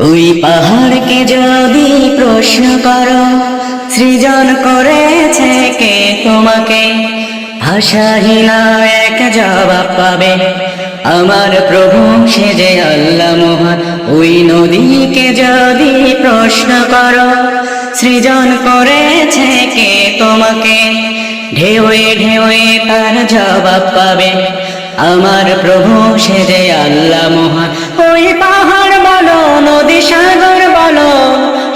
ওই পাহাড়কে যদি প্রশ্ন করো, সৃজন করেছে কে তোমাকে? ভাষাহীন এক জবাব পাবে, আমার প্রভু সে যে আল্লাহ মহান। ওই নদীকে যদি প্রশ্ন করো, সৃজন করেছে কে তোমাকে? ঢেউয়ে ঢেউয়ে তার জবাব পাবে, আমার প্রভু সে যে আল্লাহ মহান। ওই পাহাড় বলো, নদী সাগর বলো,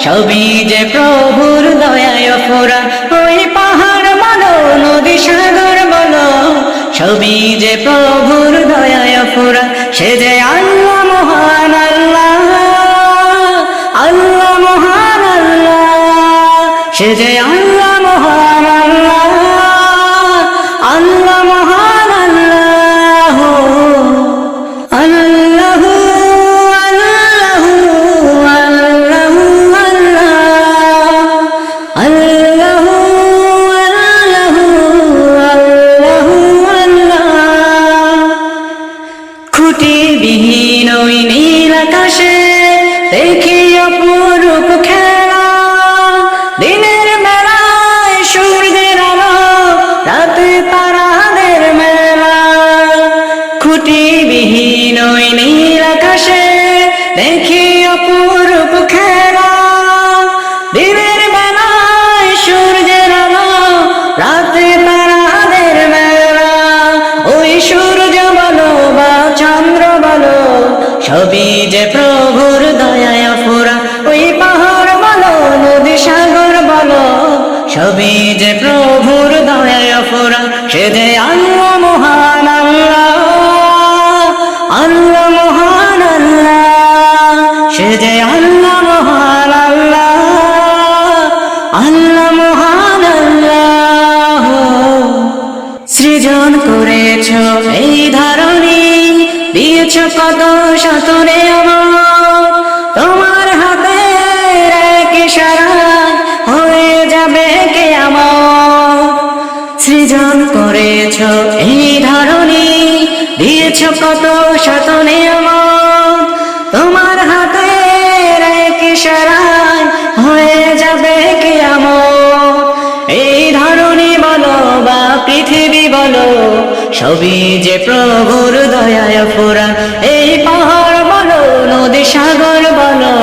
সবই যে প্রভুর দয়ায় ফোরা। ওই পাহাড় বলো, নদী সাগর বলো, সবই যে প্রভুর দয়ায় ফোরা। সে যে আল্লাহ মহান, আল্লাহ আল্লাহ মহান আল্লাহ, সে যে আল্লাহ মহান, আল্লাহ আল্লাহ মহান আল্লাহ। আল্লাহ আল্লাহ আল্লাহ আল্লাহ আল্লাহ আল্লাহ আল্লাহ। খুঁটিবিহীন ওই নীল আকাশে দেখি অপরূপ খেলা, দিনের বেলায় সূর্যের আলো, রাতে তারাদের মেলা। খুঁটিবিহীন ওই নীল আকাশে দেখি অপরূপ খেলা, দিনের বেলায় সূর্যের আলো, রাতে তারাদের মেলা। ওই সূর্য বলো বা চন্দ্র বলো, সবই যে প্রভুর দয়ায় ফোরা। ওই পাহাড় বলো, নদী সাগর বলো, সবই যে প্রভুর দয়ায় ফোরা। সে যে আল্লাহ মহান, আল্লাহ আল্লাহ মহান আল্লাহ, সে যে আল্লাহ মহান, আল্লাহ আল্লাহ মহান আল্লাহ। সৃজন করেছ এই ধরণী, দিয়েছ কত শত নিয়ামত, তোমার হাতের এক ইশারায় হয়ে যাবে কিয়ামত। সৃজন করেছ এই ধরণী, দিয়েছ কত শত নিয়ামত, তোমার হাতের এক ইশারায় হয়ে যাবে কিয়ামত। এই ধরণী বলো বা পৃথিবী বলো, সবই যে প্রভুর দয়ায় ফোরা। এই পাহাড় বলো, নদী সাগর বলো,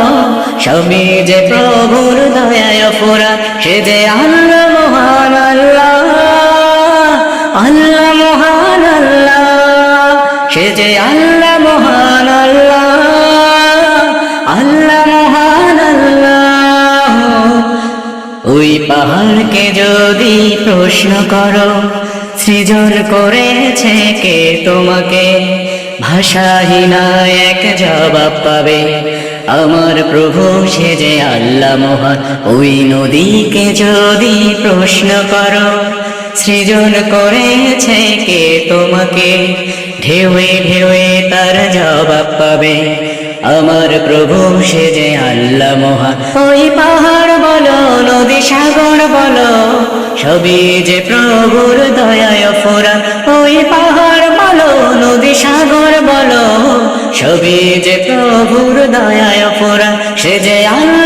সবই যে প্রভুর দয়ায় ফোরা। সে যে আল্লাহ মহান, আল্লাহ আল্লাহ মহান আল্লাহ, সে যে আল্লাহ মহান, আল্লাহ আল্লাহ মহান আল্লাহ। ওই পাহাড়কে যদি প্রশ্ন করো, সৃজন করেছে কে তোমাকে? ভাষাহীন এক জবাব পাবে, আমার প্রভু সে যে আল্লাহ মহান। ওই নদীকে যদি প্রশ্ন করো, সৃজন করেছে কে তোমাকে? ঢেউয়ে ঢেউয়ে তার জবাব পাবে, আমার প্রভু সে যে আল্লাহ মহান। ওই পাহাড় বলো, নদী সাগর বলো, সবই যে প্রভুর দয়ায় ফোরা। ওই পাহাড় বলো, নদী সাগর বলো, সবই যে প্রভুর দয়ায় ফোরা। সে যে আল্লাহ